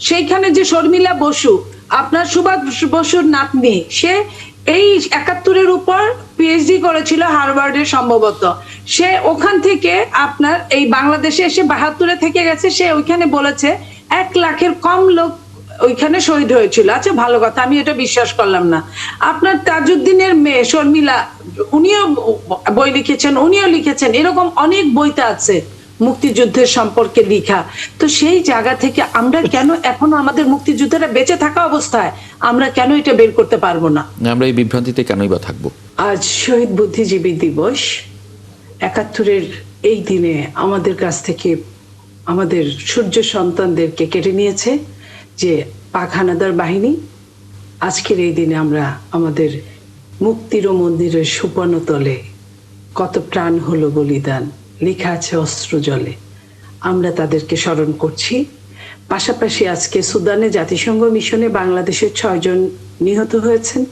সেইখানে যে শর্মিলা বসু, আপনার সুভাষ বসুর নাতনি, সে এই ৭১-এর উপর পিএইচডি করেছিল হার্ভার্ডে সম্ভবত। সে ওখান থেকে আপনার এই বাংলাদেশে এসে ৭২-এ থেকে গেছে। সে ওইখানে বলেছে ১ লাখের কম লোক ওইখানে শহীদ হয়েছিল। আচ্ছা, ভালো কথা, আমি এটা বিশ্বাস করলাম না। আপনার তাজউদ্দিনের মেয়ে শর্মিলা, উনিও বই লিখেছেন, উনিও লিখেছেন, এরকম অনেক বইতে আছে মুক্তিযুদ্ধের সম্পর্কে লিখা। তো সেই জায়গা থেকে আমরা কেন এখনো আমাদের মুক্তিযুদ্ধেরা বেঁচে থাকা অবস্থায় আমরা কেন এটা বের করতে পারবো না? আমরা এই বিভ্রান্তিতে কেনই বা থাকবো? আজ শহীদ বুদ্ধিজীবী দিবস। ৭১-এর এই দিনে আমাদের কাছ থেকে আমাদের সূর্য সন্তানদেরকে কেটে নিয়েছে যে পাক হানাদার বাহিনী। আজকের এই দিনে আমরা আমাদের মুক্তির মন্দিরের সুবর্ণ তলে কত প্রাণ হলো বলিদান, লেখা আছে অস্ত্র জলে, আমরা তাদেরকে স্মরণ করছি। পাশাপাশি আজকে সুদানে জাতিসংঘ মিশনে বাংলাদেশের ৬ জন নিহত হয়েছেন,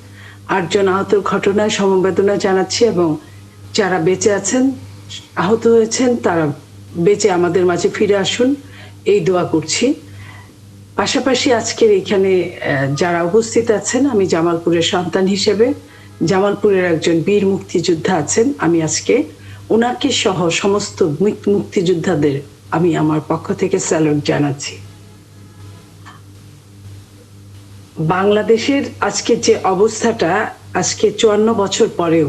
৮ জন আহতের ঘটনায় সমবেদনা জানাচ্ছি, এবং যারা বেঁচে আছেন, আহত হয়েছেন, তারা বেঁচে আমাদের মাঝে ফিরে আসুন, এই দোয়া করছি। পাশাপাশি আজকের এখানে যারা উপস্থিত আছেন, আমি জামালপুরের সন্তান হিসেবে, জামালপুরের একজন বীর মুক্তিযোদ্ধা আছেন, আমি আজকে ওনাকে সহ সমস্ত মুক্তিযোদ্ধাদের আমি আমার পক্ষ থেকে স্যালুট জানাচ্ছি। বাংলাদেশের আজকে যে অবস্থাটা, আজকে ৫৪ বছর পরেও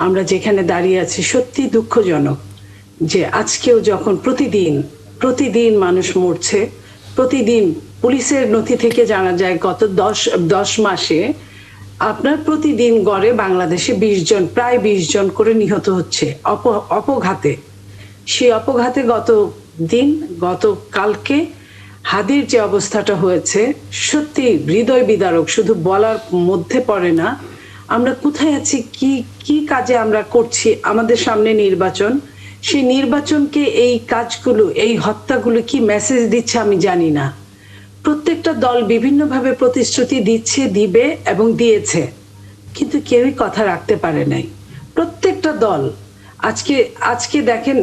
আমরা যেখানে দাঁড়িয়ে আছি, সত্যি দুঃখজনক যে আজকেও যখন প্রতিদিন মানুষ মরছে, প্রতিদিন পুলিশের নথি থেকে জানা যায় গত ১০ মাসে আপনার প্রতিদিন গড়ে বাংলাদেশে ২০ জন, প্রায় ২০ জন করে নিহত হচ্ছে অপঘাতে। সেই অপঘাতে গতকালকে হাদির যে অবস্থাটা হয়েছে, সত্যি হৃদয় বিদারক, শুধু বলার মধ্যে পড়ে না। আমরা কোথায় আছি, কি কাজে আমরা করছি? আমাদের সামনে নির্বাচন, সেই নির্বাচনকে এই কাজগুলো, এই হত্যাগুলো কি মেসেজ দিচ্ছে আমি জানি না। প্রত্যেকটা দল বিভিন্নভাবে প্রতিশ্রুতি দিচ্ছে, দিবে এবং দিয়েছে, কিন্তু কেউই কথা রাখতে পারে নাই। প্রত্যেকটা দল আজকে দেখেন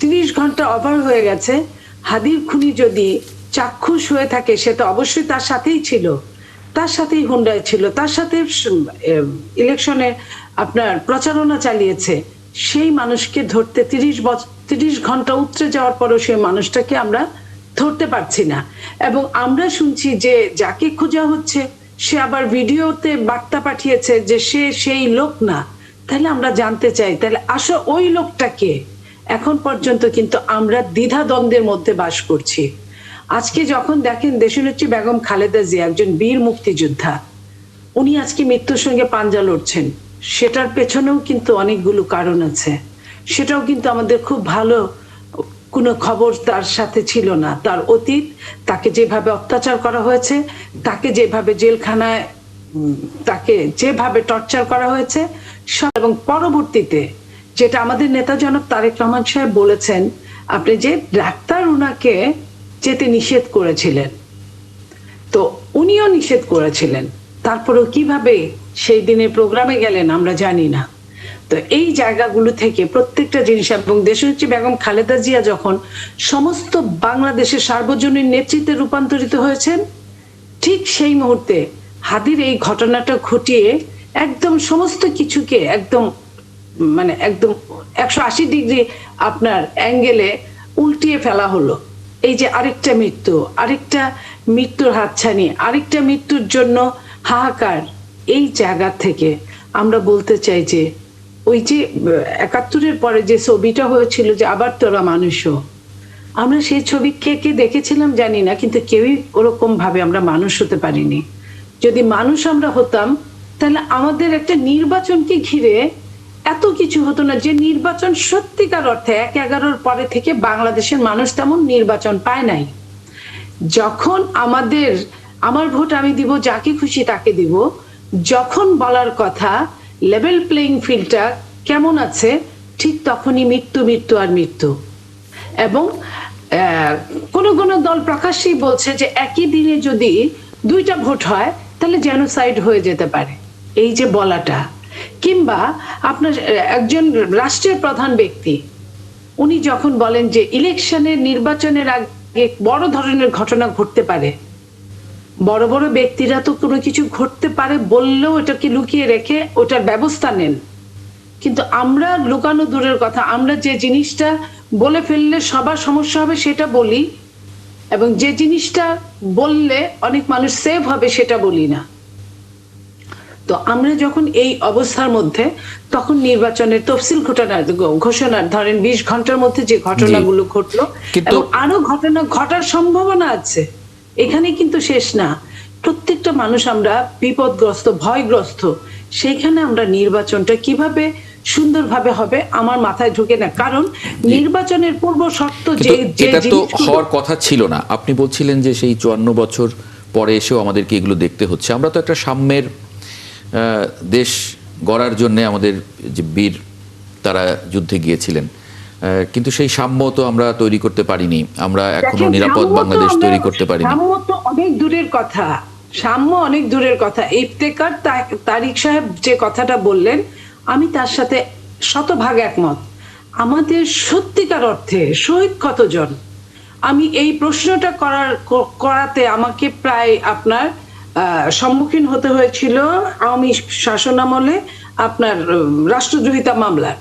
৩০ ঘন্টা ওভার হয়ে গেছে। হাদির খুনি যদি চাক্ষুষ হয়ে থাকে, সে তো অবশ্যই তার সাথেই ছিল, তার সাথেই হুন্ডায় ছিল, তার সাথে ইলেকশনে আপনার প্রচারণা চালিয়েছে। সেই মানুষকে ধরতে ৩০ ঘন্টা উতরে যাওয়ার পরও সেই মানুষটাকে আমরা ধরতে পারছি না। এবং আমরা শুনছি যে যাকে খোঁজা হচ্ছে সে আবার ভিডিওতে বার্তা পাঠিয়েছে যে সে সেই লোক না। তাহলে আমরা জানতে চাই, তাহলে আসলে ওই লোকটাকে? এখন পর্যন্ত কিন্তু আমরা দ্বিধাদ্বন্দ্বের মধ্যে বাস করছি। আজকে যখন দেখেন দেশনেত্রী বেগম খালেদা জিয়া একজন বীর মুক্তিযোদ্ধা, উনি আজকে মৃত্যুর সঙ্গে পাঞ্জা লড়ছেন, সেটার পেছনেও কিন্তু অনেকগুলো কারণ আছে। সেটাও কিন্তু আমাদের খুব ভালো কোনো খবর তার সাথে ছিল না। তার অতীত, তাকে যেভাবে অত্যাচার করা হয়েছে, তাকে যেভাবে জেলখানায় তাকে যেভাবে টর্চার করা হয়েছে, এবং পরবর্তীতে যেটা আমাদের নেতা জনাব তারেক রহমান সাহেব বলেছেন, আপনি যে ডাক্তার উনাকে যেতে নিষেধ করেছিলেন, তো উনিও নিষেধ করেছিলেন, তারপরেও কিভাবে সেই দিনের প্রোগ্রামে গেলেন আমরা জানি না। তো এই জায়গাগুলো থেকে প্রত্যেকটা জিনিস, এবং দেশনেত্রী বেগম খালেদা জিয়া যখন সমস্ত বাংলাদেশের সার্বজনীন নেতৃত্বে রূপান্তরিত হয়েছেন, ঠিক সেই মুহূর্তে হাদির এই ঘটনাটা ঘটিয়ে একদম সমস্ত কিছুকে একদম 180 ডিগ্রি আপনার অ্যাঙ্গেলে উল্টিয়ে ফেলা হলো। এই যে আরেকটা মৃত্যুর হাতছানি, আরেকটা মৃত্যুর জন্য হাহাকার, এই জায়গা থেকে আমরা বলতে চাই যে ওই যে ৭১-এর পরে যে ছবিটা হয়েছিল যে আবার তোরা মানুষও, আমরা সেই ছবি কে দেখেছিলাম জানি না, কিন্তু কেউই ওরকম ভাবে আমরা মানুষ হতে পারিনি। যদি মানুষ আমরা হতাম, তাহলে আমাদের একটা নির্বাচনকে ঘিরে এত কিছু হতো না। যে নির্বাচন সত্যিকার অর্থে ১/১১-র পরে থেকে বাংলাদেশের মানুষ তেমন নির্বাচন পায় নাই। যখন আমার ভোট আমি দিব, যাকে খুশি তাকে দিব, যখন বলার কথা লেভেল প্লেইং ফিল্ডটা কেমন আছে, ঠিক তখনই মৃত্যু আর মৃত্যু। এবং কোন দল প্রকাশ্যেই বলছে যে একই দিনে যদি 2টা ভোট হয় তাহলে জেনোসাইড হয়ে যেতে পারে। এই যে বলাটা, কিংবা আপনার একজন রাষ্ট্রের প্রধান ব্যক্তি উনি যখন বলেন যে নির্বাচনের আগে বড় ধরনের ঘটনা ঘটতে পারে, বড় বড় ব্যক্তিরা তো কোনো কিছু ঘটতে পারে বললেও এটাকে লুকিয়ে রেখে ওটার ব্যবস্থা নেন, কিন্তু আমরা লুকানো দূরের কথা, আমরা যে জিনিসটা বলে ফেললে সবার সমস্যা হবে সেটা বলি, এবং যে জিনিসটা বললে অনেক মানুষ সেভ হবে সেটা বলি না। তো আমরা যখন এই অবস্থার মধ্যে, তখন নির্বাচনের তফসিল ঘোষণার ধরেন 20 ঘন্টার মধ্যে যে ঘটনাগুলো ঘটলো, এবং আরো ঘটনা ঘটার সম্ভাবনা আছে, এখানে কিন্তু শেষ না। প্রত্যেকটা মানুষ আমরা বিপদগ্রস্ত, ভয়গ্রস্ত। সেইখানে আমরা নির্বাচনটা কিভাবে সুন্দরভাবে হবে আমার মাথায় ঢুকে না, কারণ নির্বাচনের পূর্ব শর্ত যে এটা তো হওয়ার কথা ছিল না। আপনি বলছিলেন যে সেই 54 বছর পরে এসেও আমাদেরকে এগুলো দেখতে হচ্ছে। আমরা তো একটা সাম্যের দেশ গড়ার জন্য আমাদের যে বীর তারা যুদ্ধে গিয়েছিলেন, কিন্তু সেই সাম্য তো আমরা তৈরি করতে পারিনি। আমরা এখনো নিরাপদ বাংলাদেশ তৈরি করতে পারিনি। সাম্য তো অনেক দূরের কথা, সাম্য অনেক দূরের কথা। ইফতেখার তারিক সাহেব যে কথাটা বললেন, আমি তার সাথে শতভাগ একমত। আমাদের সত্যিকার অর্থে শহীদ কতজন? আমি এই প্রশ্নটা করাতে আমাকে প্রায় আপনার সম্মুখীন হতে হয়েছিল আওয়ামী শাসনামলে আপনার রাষ্ট্রদ্রোহিতা মামলার।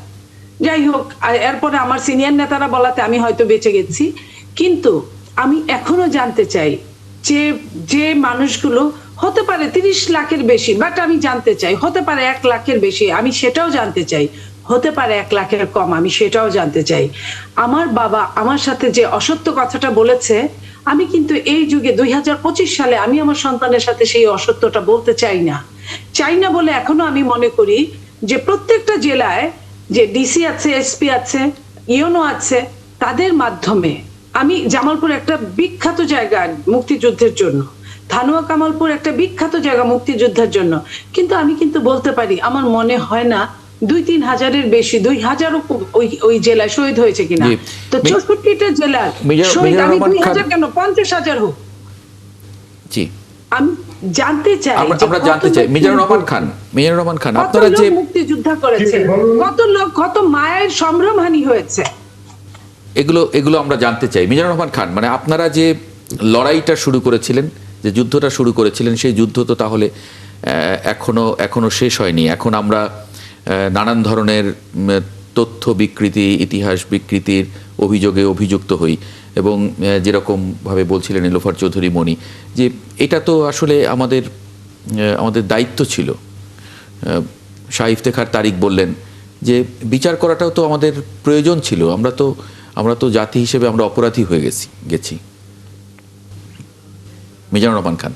যাই হোক, এরপরে আমার সিনিয়র নেতারা বলাতে আমি হয়তো বেঁচে গেছি, কিন্তু আমি এখনো জানতে চাই যে যে মানুষগুলো হতে পারে 30 লাখের বেশি, বাট আমি জানতে চাই হতে পারে 1 লাখের বেশি, আমি সেটাও জানতে চাই। হতে পারে 1 লাখের কম, আমি সেটাও জানতে চাই। আমার বাবা আমার সাথে যে অসত্য কথাটা বলেছে, আমি কিন্তু এই যুগে 2025 সালে আমি আমার সন্তানের সাথে সেই অসত্যটা বলতে চাই না বলে এখনো আমি মনে করি যে প্রত্যেকটা জেলায় যে ডিসি আছে, এসপি আছে, ইউনো আছে, তাদের মাধ্যমে আমি জামালপুর একটা বিখ্যাত জায়গা মুক্তিযুদ্ধের জন্য, থানুয়া কামালপুর একটা বিখ্যাত জায়গা মুক্তিযুদ্ধের জন্য, কিন্তু আমি কিন্তু বলতে পারি আমার মনে হয় না 2-3 হাজারের বেশি, 2000 ওই জেলায় শহীদ হয়েছে কিনা। তো 64টা জেলার শহীদ আমি 2000 কেন 50,000 হোক, জি আমি জানতে চাই। আমরা জানতে চাই মিজানুর রহমান খান আপনারা যে মুক্তিযোদ্ধা করেছে, কত লোক, কত মায়ের সম্ভ্রমহানি হয়েছে, এগুলো আমরা জানতে চাই। মিজানুর রহমান খান, মানে আপনারা যে লড়াইটা শুরু করেছিলেন, যে যুদ্ধটা শুরু করেছিলেন, সেই যুদ্ধ তো তাহলে এখনো শেষ হয়নি। এখন আমরা নানান ধরনের তথ্য বিকৃতি, ইতিহাস বিকৃতির অভিযোগে অভিযুক্ত হই, এবং যেরকমভাবে বলছিলেন নিলোফার চৌধুরী মণি, যে এটা তো আসলে আমাদের দায়িত্ব ছিল। শাহ ইফতেখার তারিক বললেন যে বিচার করাটাও তো আমাদের প্রয়োজন ছিল, আমরা তো জাতি হিসেবে আমরা অপরাধী হয়ে গেছি। মিজানুর রহমান খান।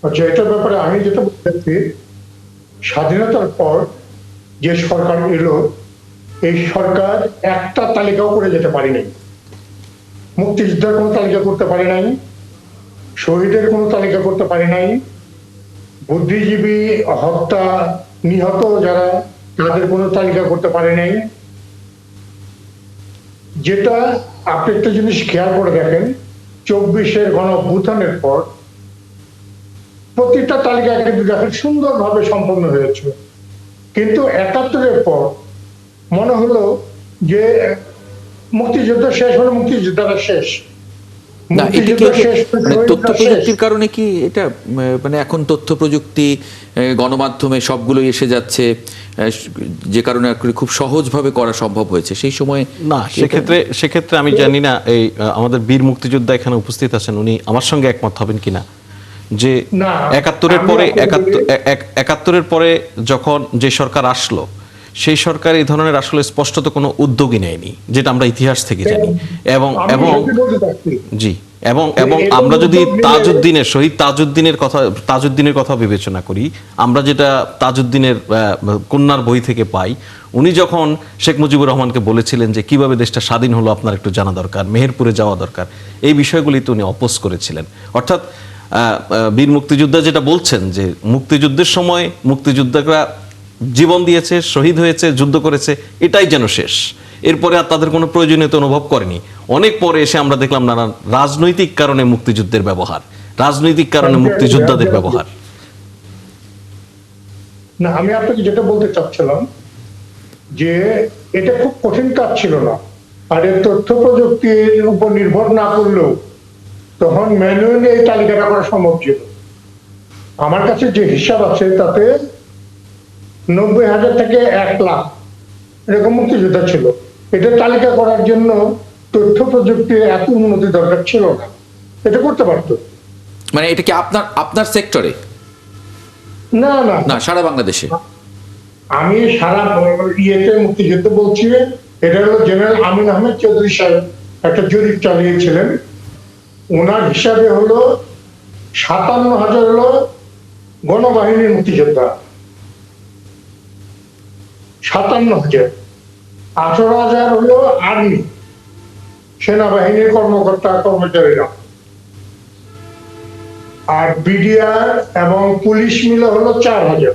আচ্ছা, এটার ব্যাপারে আমি যেটা বলতে, স্বাধীনতার পর যে সরকার এলো, এই সরকার একটা তালিকাও করে যেতে পারে নাই। মুক্তিযোদ্ধার কোনো তালিকা করতে পারে নাই, শহীদের কোনো তালিকা করতে পারে নাই, বুদ্ধিজীবী, হত্যা, নিহত যারা, তাদের কোনো তালিকা করতে পারে নাই। যেটা আপনি একটা জিনিস খেয়াল করে দেখেন, 24-এর গণঅভ্যুত্থানের পর প্রতিটা তালিকা কিন্তু দেখেন সুন্দরভাবে সম্পন্ন হয়েছে, কিন্তু 71-এর পর মনে হলো যে মুক্তিযুদ্ধ শেষ হলো, মুক্তিযোদ্ধারা শেষ। না, এটা কি তথ্য প্রযুক্তির কারণে কি এটা, মানে এখন তথ্য প্রযুক্তি, গণমাধ্যমে সবগুলোই এসে যাচ্ছে, যে কারণে খুব সহজভাবে করা সম্ভব হয়েছে সেই সময়? না, সেক্ষেত্রে আমি জানি না এই আমাদের বীর মুক্তিযোদ্ধা এখানে উপস্থিত আছেন, উনি আমার সঙ্গে একমত হবেন কিনা, যে 71-এর পরে যখন যে সরকার আসলো, সেই সরকার এই ধরনের আসলে স্পষ্টত কোনো উদ্যোগই নেয়নি, যেটা আমরা ইতিহাস থেকে জানি। এবং জি, এবং আমরা যদি শহীদ তাজউদ্দিনের কথা বিবেচনা করি, আমরা যেটা তাজউদ্দিনের কন্যার বই থেকে পাই, উনি যখন শেখ মুজিবুর রহমানকে বলেছিলেন যে কিভাবে দেশটা স্বাধীন হলো আপনার একটু জানা দরকার, মেহেরপুরে যাওয়া দরকার, এই বিষয়গুলিতে উনি অপোজ করেছিলেন। অর্থাৎ বীর মুক্তিযোদ্ধা যেটা বলছেন যে মুক্তিযুদ্ধের সময় মুক্তিযোদ্ধারা জীবন দিয়েছে, শহীদ হয়েছে, যুদ্ধ করেছে, এটাই যেন শেষ, এরপরে আর তাদের কোনো প্রয়োজনীয়তা অনুভব করেনি। অনেক পরে এসে আমরা দেখলাম নানান রাজনৈতিক কারণে মুক্তিযুদ্ধের ব্যবহার, রাজনৈতিক কারণে মুক্তিযোদ্ধাদের ব্যবহার। না, আমি আপনাকে যেটা বলতে চাচ্ছিলাম যে এটা খুব কঠিন কাজ ছিল না, আর এর তথ্য প্রযুক্তির উপর নির্ভর না করলেও তখন ম্যানুয়ালি এই তালিকাটা করা সম্ভব ছিল। আমার কাছে যে হিসাব আছে তাতে 90,000 থেকে 1 লাখ এরকম মুক্তিযোদ্ধা ছিল। এটা তালিকা করার জন্য তথ্য প্রযুক্তির এত উন্নতি দরকার ছিল না, এটা করতে পারতো। মানে এটা কি আপনার সেক্টরে? না না না, সারা বাংলাদেশে। আমি সারা ইয়েতে মুক্তিযুদ্ধ বলছি। এটা হলো জেনারেল আমিন আহমেদ চৌধুরী সাহেব একটা জরিপ চালিয়েছিলেন। ওনার হিসাবে হলো 57,000 হলো গণবাহিনীর মুক্তিযোদ্ধা, 57,000। 18,000 হলো আর্মি, সেনাবাহিনীর কর্মকর্তা কর্মচারীরা, আর বিডিআর এবং পুলিশ মিলে হলো 4,000।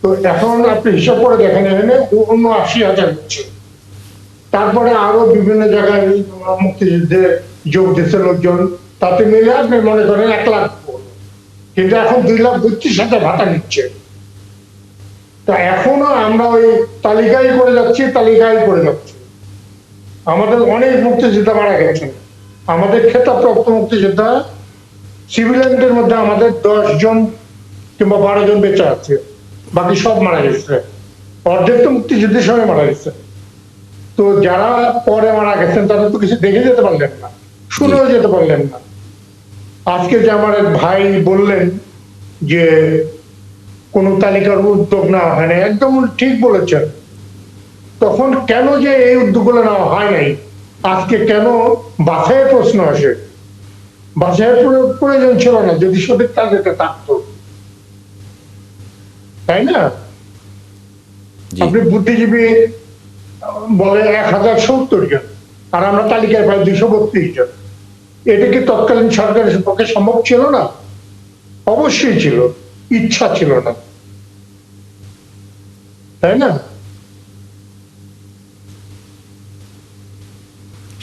তো এখন আপনি হিসাব করে দেখেন এখানে 79,000 হচ্ছে। তারপরে আরো বিভিন্ন জায়গায় মুক্তিযুদ্ধে যোগ দিচ্ছে লোকজন, তাতে মিলে আপনি মনে করেন 1 লাখ, কিন্তু এখন 2,32,000 ভাতা নিচ্ছে। তা এখনো আমরা ওই তালিকায় করে যাচ্ছি। আমাদের অনেক মুক্তিযোদ্ধা মারা গেছেন। আমাদের খেতাবপ্রাপ্ত মুক্তিযোদ্ধা সিভিলিয়ানদের মধ্যে আমাদের 10 জন কিংবা 12 জন বেঁচে আছে, বাকি সব মারা গেছে। অর্ধেক তো মুক্তিযুদ্ধের সময় মারা গেছে। তো যারা পরে মারা গেছেন তারা তো কিছু দেখে যেতে পারলেন না, শুনেও যেতে পারলেন না। আজকে যে আমার এক ভাই বললেন যে কোন তালিকার উদ্যোগ নেওয়া হয় না, একদম ঠিক বলেছেন। তখন কেন যে এই উদ্যোগগুলো নেওয়া হয় নাই, আজকে কেন বাছাইয়ের প্রশ্ন আসে? বাছাইয়ের প্রয়োজন ছিল না যদি সঠিক তালিকা থাকতো, তাই না? আপনি বুদ্ধিজীবী বলে 1070 জন, আর আমরা তালিকায় প্রায় 232 জন। এটা কি তৎকালীন সরকারের পক্ষে সম্ভব ছিল না? অবশ্যই ছিল, ইচ্ছা ছিল না, তাই না?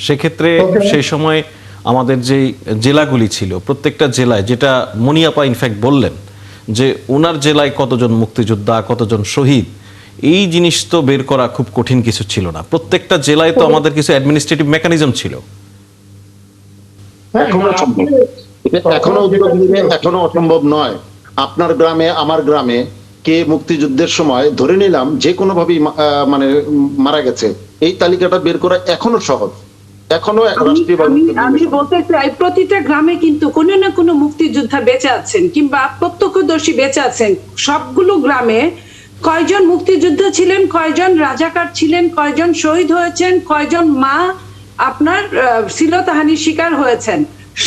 সেক্ষেত্রে সেই সময় আমাদের যে জেলাগুলি ছিল, প্রত্যেকটা জেলায়, যেটা মনিয়াপা ইনফ্যাক্ট বললেন যে ওনার জেলায় কতজন মুক্তিযোদ্ধা, কতজন শহীদ, এই জিনিস তো বের করা খুব কঠিন কিছু ছিল না। প্রত্যেকটা জেলায় তো আমাদের কিছু অ্যাডমিনিস্ট্রেটিভ মেকানিজম ছিল। এখনো উদ্যোগ নিলে এখনো অসম্ভব নয়। আপনার গ্রামে আমার গ্রামে কে মুক্তিযুদ্ধের সময় ধরে নিলাম যে কোনো ভাবে মানে মারা গেছে, এই তালিকাটা বের করা এখনো সহজ। এখনো আমি বলতে চাই প্রতিটা গ্রামে কিন্তু কোনো না কোনো মুক্তিযোদ্ধা বেঁচে আছেন কিংবা প্রত্যক্ষদর্শী বেঁচে আছেন। সবগুলো গ্রামে কয়জন মুক্তিযোদ্ধা ছিলেন, কয়জন রাজাকার ছিলেন, কয়জন শহীদ হয়েছেন, কয়জন মা আপনার শ্লীলতাহানির শিকার হয়েছেন,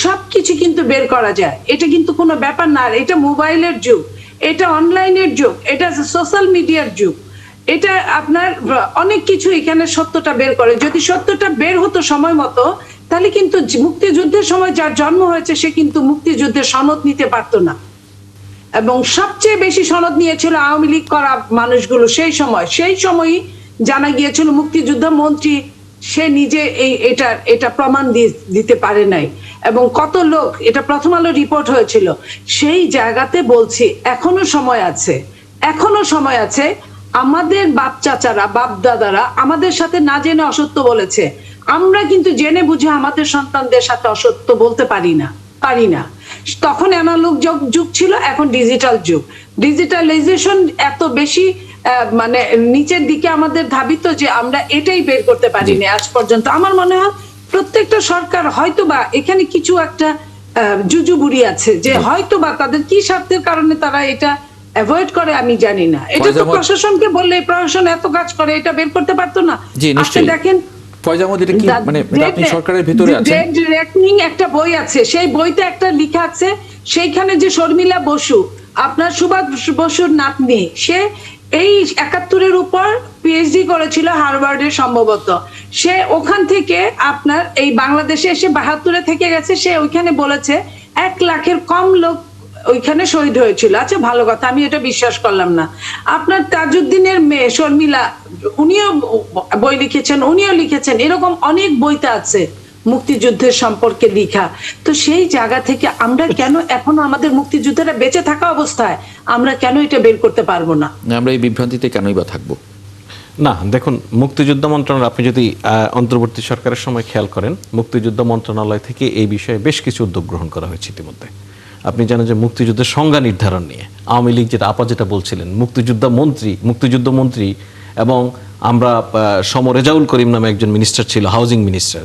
সবকিছু কিন্তু বের করা যায়। এটা কিন্তু কোনো ব্যাপার না। এটা মোবাইলের যুগ, এটা অনলাইনের যুগ, এটা সোশ্যাল মিডিয়ার যুগ। এটা আপনার অনেক কিছু এখানে সত্যটা বের করে। যদি সত্যটা বের হতো সময় মতো, তাহলে কিন্তু মুক্তিযুদ্ধের সময় যার জন্ম হয়েছে সে কিন্তু মুক্তিযুদ্ধের সনদ নিতে পারতো না। এবং সবচেয়ে বেশি সনদ নিয়েছিল আওয়ামী লীগ করা মানুষগুলো সেই সময়ই জানা গিয়েছিল মুক্তিযুদ্ধ মন্ত্রী সে নিজে এটা প্রমাণ দিতে পারে নাই। এবং কত লোক, এটা প্রথম আলো রিপোর্ট হয়েছিল। সেই জায়গাতে বলছি এখনো সময় আছে। আমাদের বাপ চাচারা, বাপ দাদারা আমাদের সাথে না জেনে অসত্য বলেছে। আমরা কিন্তু জেনে বুঝে আমাদের সন্তানদের সাথে অসত্য বলতে পারি না। তখন অ্যানালগ যুগ ছিল, এখন ডিজিটাল যুগ। ডিজিটালাইজেশন এত বেশি মানে নিচের দিকে আমাদের ধাবিত যে আমরা এটাই বের করতে পারিনি আজ পর্যন্ত। আমার মনে হয় প্রত্যেকটা সরকার হয়তোবা এখানে কিছু একটা জুজুবুরি আছে, যে হয়তোবা তাদের কি স্বার্থের কারণে তারা এটা অ্যাভয়েড করে, আমি জানি না। এটা তো প্রশাসনকে বললে প্রশাসন এত কাজ করে, এটা বের করতে পারতো না। আজকে দেখেন একটা বই আছে, সেই বইতে একটা লেখা আছে, সেইখানে যে শর্মিলা বসু আপনার সুভাষ বসুর নাতনি, সে এই 71-এর উপর পিএইচডি করেছিল হার্ভার্ডের সম্ভবত। সে ওখান থেকে আপনার এই বাংলাদেশে এসে 72-এ থেকে গেছে। সে ওইখানে বলেছে 1 লাখের কম লোক ওইখানে শহীদ হয়েছিল। আচ্ছা, ভালো কথা, আমি এটা বিশ্বাস করলাম না। আপনার তাজউদ্দিনের মেয়ে শর্মিলা, উনিও বই লিখেছেন, এরকম অনেক বইতে আছে মুক্তিযুদ্ধের সম্পর্কে লেখা। তো সেই জায়গা থেকে আমরা কেন এখনো আমাদের মুক্তিযুদ্ধেরা বেঁচে থাকা অবস্থায় আমরা কেন এটা বের করতে পারবো না? আমরা এই বিভ্রান্তিতে কেনই বা থাকবো? না, দেখুন, মুক্তিযুদ্ধ মন্ত্রণালয় আপনি যদি অন্তর্বর্তী সরকারের সময় খেয়াল করেন, মুক্তিযুদ্ধ মন্ত্রণালয় থেকে এই বিষয়ে বেশ কিছু উদ্যোগ গ্রহণ করা হয়েছে ইতিমধ্যে। আপনি জানেন যে মুক্তিযুদ্ধের সংজ্ঞা নির্ধারণ নিয়ে আওয়ামী লীগ যেটা বলছিলেন, মুক্তিযুদ্ধ মন্ত্রী এবং আমরা রেজাউল করিম নামে একজন মিনিস্টার ছিল, হাউজিং মিনিস্টার,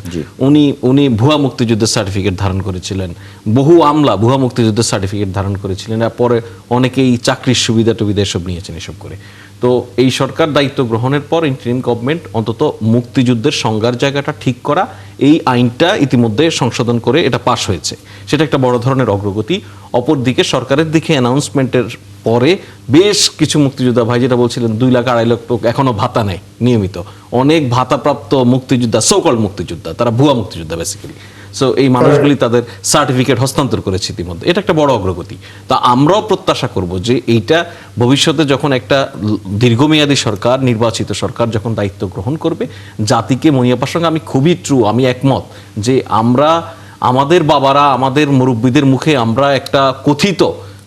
উনি ভুয়া মুক্তিযুদ্ধের সার্টিফিকেট ধারণ করেছিলেন, বহু আমলা ভুয়া মুক্তিযুদ্ধের সার্টিফিকেট ধারণ করেছিলেন, আর পরে অনেকেই চাকরির সুবিধা টুবিধা এসব নিয়েছেন এসব করে। তো এই সরকার দায়িত্ব গ্রহণের পর ইন্টারিম গভর্নমেন্ট অন্তত মুক্তিযুদ্ধের সংজ্ঞার জায়গাটা ঠিক করা, এই আইনটা ইতিমধ্যে সংশোধন করে এটা পাশ হয়েছে, সেটা একটা বড় ধরনের অগ্রগতি। অপরদিকে সরকারের দিকে অ্যানাউন্সমেন্টের পরে বেশ কিছু মুক্তিযোদ্ধা ভাই যেটা বলছিলেন 2 লাখ 2.5 লাখ লোক এখনো ভাতা নেয় নিয়মিত, অনেক ভাতাপ্রাপ্ত মুক্তিযোদ্ধা, সোকল মুক্তিযোদ্ধা, তারা ভুয়া মুক্তিযোদ্ধা বেসিক্যালি। সো এই মানুষগুলি তাদের সার্টিফিকেট হস্তান্তর করেছে ইতিমধ্যে, এটা একটা বড় অগ্রগতি। তা আমরাও প্রত্যাশা করব যে এইটা ভবিষ্যতে যখন একটা দীর্ঘমেয়াদী সরকার, নির্বাচিত সরকার যখন দায়িত্ব গ্রহণ করবে, জাতিকে মনিয়াপার সঙ্গে আমি একমত যে আমরা আমাদের বাবারা, আমাদের মুরব্বীদের মুখে আমরা একটা কথিত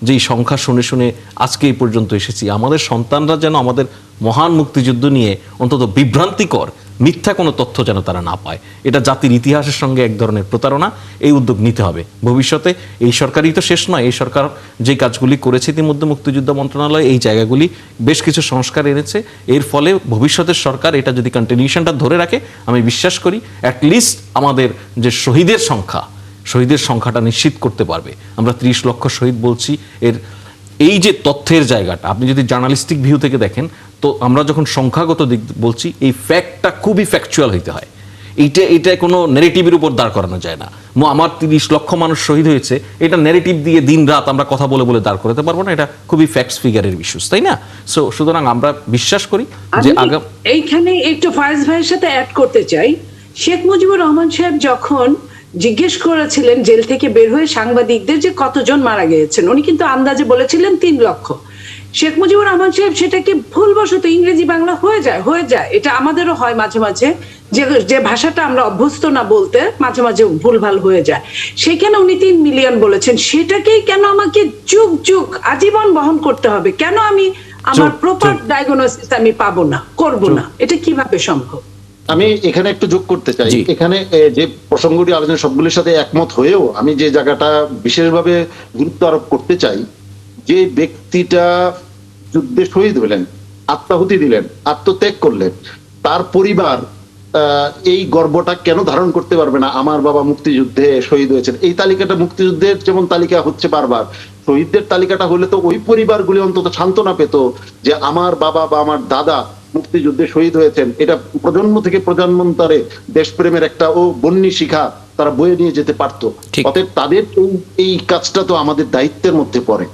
যেই সংখ্যা শুনে শুনে আজকে এই পর্যন্ত এসেছি, আমাদের সন্তানরা যেন আমাদের মহান মুক্তিযুদ্ধ নিয়ে অন্তত বিভ্রান্তিকর মিথ্যা কোনো তথ্য যেন তারা না পায়। এটা জাতির ইতিহাসের সঙ্গে এক ধরনের প্রতারণা, এই উদ্যোগ নিতে হবে ভবিষ্যতে। এই সরকারই তো শেষ নয়, এই সরকার যে কাজগুলি করেছে ইতিমধ্যে মুক্তিযুদ্ধ মন্ত্রণালয় এই জায়গাগুলি বেশ কিছু সংস্কার এনেছে, এর ফলে ভবিষ্যতের সরকার এটা যদি কন্টিনিউশনটা ধরে রাখে, আমি বিশ্বাস করি অ্যাটলিস্ট আমাদের যে শহীদের সংখ্যাটা নিশ্চিত করতে পারবে। আমরা 30 লক্ষ শহীদ বলছি, এর এই যে তথ্যের জায়গাটা আপনি যদি জার্নালিস্টিক ভিউ থেকে দেখেন, তো আমরা যখন সংখ্যাগত দিক বলছি, এই ফ্যাক্টটা খুবই ফ্যাকচুয়াল হইতে হয়। এটা কোনো নেগেটিভের উপর দাঁড় করানো যায় না। আমার 30 লক্ষ মানুষ শহীদ হয়েছে, এটা নেগেটিভ দিয়ে দিন রাত আমরা কথা বলে বলে দাঁড় করাতে পারবো না, এটা খুবই ফ্যাক্টস ফিগারের ইস্যুস, তাই না? সুতরাং আমরা বিশ্বাস করি যে এইখানে একটু ফায়েজ ভাইয়ের সাথে অ্যাড করতে চাই। শেখ মুজিবুর রহমান সাহেব যখন জিজ্ঞেস করেছিলেন জেল থেকে বের হয়ে সাংবাদিকদের যে কতজন মারা গিয়েছেন, উনি কিন্তু আন্দাজে বলেছিলেন 3 লক্ষ। শেখ মুজিবুর রহমান সাহেব সেটাকে ভুলবশত ইংরেজি বাংলা হয়ে যায়, এটা আমাদেরও হয় মাঝে মাঝে, যে ভাষাটা আমরা অভ্যস্ত না বলতে মাঝে মাঝে ভুলভাল হয়ে যায়। সেখানে উনি 3 মিলিয়ন বলেছেন, সেটাকেই কেন আমাকে যুগ আজীবন বহন করতে হবে? কেন আমি আমার প্রপার ডায়াগনোসিস আমি পাবো না, করব না? এটা কিভাবে সম্ভব? আমি এখানে একটু যোগ করতে চাই। এখানে যে প্রসঙ্গটি আলোচনা সবগুলির সাথে একমত হয়েও আমি যে জায়গাটা বিশেষভাবে গুরুত্ব আরোপ করতে চাই, যে ব্যক্তিটা যুদ্ধে শহীদ হলেন, আত্মাহুতি দিলেন, আত্মত্যাগ করলেন, তার পরিবার এই গর্বটা কেন ধারণ করতে পারবে না? আমার বাবা মুক্তিযুদ্ধে শহীদ হয়েছেন। এই তালিকাটা মুক্তিযুদ্ধের যেমন তালিকা হচ্ছে বারবার, শহীদদের তালিকাটা হলে তো ওই পরিবারগুলি অন্তত সান্ত্বনা পেত যে আমার বাবা বা আমার দাদা মুক্তিযুদ্ধে শহীদ হয়েছেন। এটা প্রজন্ম থেকে প্রজন্মান্তরে দেশপ্রেমের একটা বন্যী শিখা তারা বয়ে নিয়ে যেতে পারতো। অতএব তাদের এই কাজটা তো আমাদের দায়িত্বের মধ্যে পড়ে।